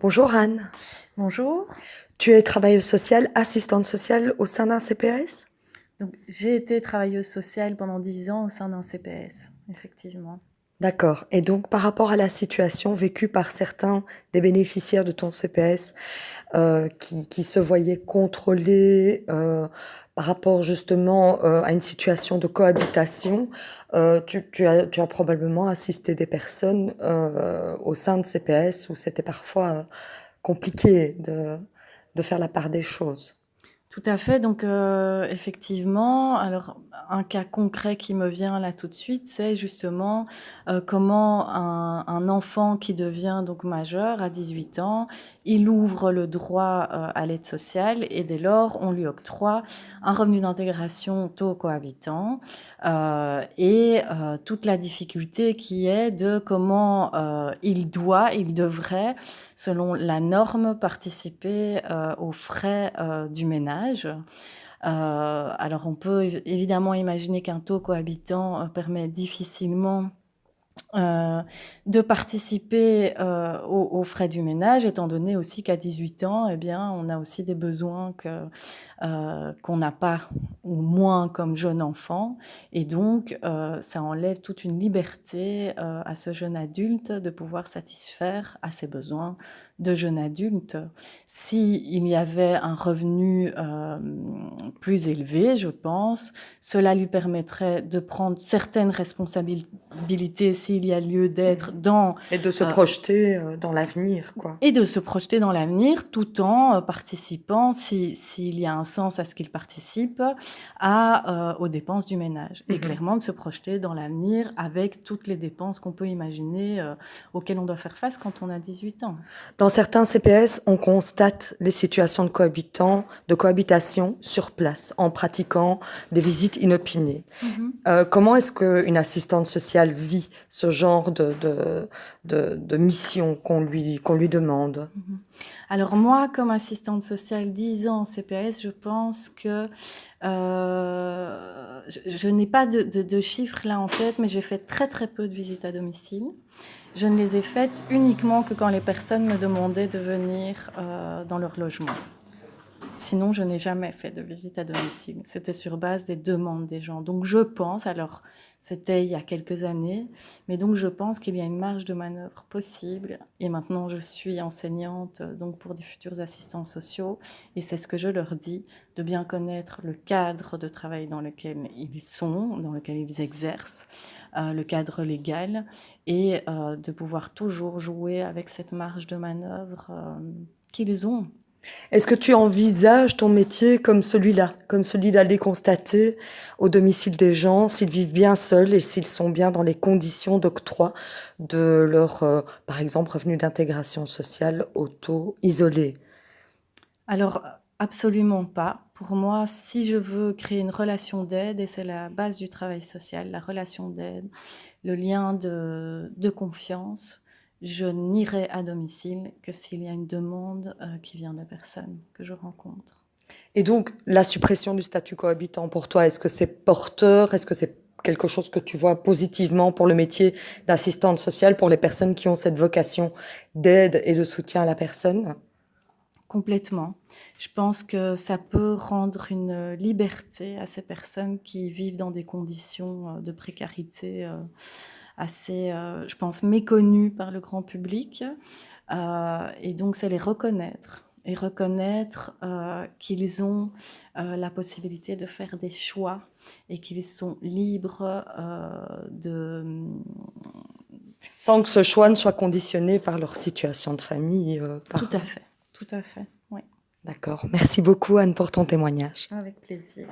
Bonjour Anne, Bonjour. tu es travailleuse sociale, assistante sociale au sein d'un CPS? Donc, j'ai été travailleuse sociale pendant 10 ans au sein d'un CPS, effectivement. D'accord. Et donc par rapport à la situation vécue par certains des bénéficiaires de ton CPS qui se voyaient contrôlés par rapport justement à une situation de cohabitation, tu as probablement assisté des personnes au sein de CPS où c'était parfois compliqué de faire la part des choses. Tout à fait. Donc, effectivement, alors un cas concret qui me vient là tout de suite, c'est justement comment un enfant qui devient donc majeur à 18 ans, il ouvre le droit à l'aide sociale et dès lors, on lui octroie un revenu d'intégration taux cohabitant et toute la difficulté qui est de comment il devrait, selon la norme, participer aux frais du ménage. Alors on peut évidemment imaginer qu'un taux cohabitant permet difficilement de participer aux frais du ménage, étant donné aussi qu'à 18 ans, eh bien, on a aussi des besoins qu'on n'a pas ou moins comme jeune enfant. Et donc, ça enlève toute une liberté à ce jeune adulte de pouvoir satisfaire à ses besoins de jeune adulte. S'il y avait un revenu plus élevé, je pense, cela lui permettrait de prendre certaines responsabilités s'il y a lieu d'être dans... Et de se projeter dans l'avenir, quoi. Et de se projeter dans l'avenir tout en participant, s'il y a un sens à ce qu'il participe, aux dépenses du ménage. Et clairement de se projeter dans l'avenir avec toutes les dépenses qu'on peut imaginer auxquelles on doit faire face quand on a 18 ans. Dans certains CPS, on constate les situations de cohabitation sur place, en pratiquant des visites inopinées. Comment est-ce qu'une assistante sociale vit ce genre de mission qu'on lui demande? Alors moi, comme assistante sociale 10 ans en CPS, je pense que je n'ai pas de chiffres là en tête, mais j'ai fait très très peu de visites à domicile. Je ne les ai faites uniquement que quand les personnes me demandaient de venir dans leur logement. Sinon, je n'ai jamais fait de visite à domicile. C'était sur base des demandes des gens. Donc, je pense, alors c'était il y a quelques années, mais donc je pense qu'il y a une marge de manœuvre possible. Et maintenant, je suis enseignante donc pour des futurs assistants sociaux, et c'est ce que je leur dis, de bien connaître le cadre de travail dans lequel ils sont, dans lequel ils exercent, le cadre légal, et de pouvoir toujours jouer avec cette marge de manœuvre qu'ils ont. Est-ce que tu envisages ton métier comme celui-là, comme celui d'aller constater au domicile des gens s'ils vivent bien seuls et s'ils sont bien dans les conditions d'octroi de leur, par exemple, revenu d'intégration sociale auto-isolé? Alors, absolument pas. Pour moi, si je veux créer une relation d'aide, et c'est la base du travail social, la relation d'aide, le lien de confiance, je n'irai à domicile que s'il y a une demande qui vient de personnes que je rencontre. Et donc, la suppression du statut cohabitant, pour toi, est-ce que c'est porteur? Est-ce que c'est quelque chose que tu vois positivement pour le métier d'assistante sociale, pour les personnes qui ont cette vocation d'aide et de soutien à la personne? Complètement. Je pense que ça peut rendre une liberté à ces personnes qui vivent dans des conditions de précarité assez, je pense, méconnues par le grand public. Et donc, c'est les reconnaître. Et reconnaître qu'ils ont la possibilité de faire des choix et qu'ils sont libres de... Sans que ce choix ne soit conditionné par leur situation de famille. Tout à fait, tout à fait, oui. D'accord. Merci beaucoup, Anne, pour ton témoignage. Avec plaisir.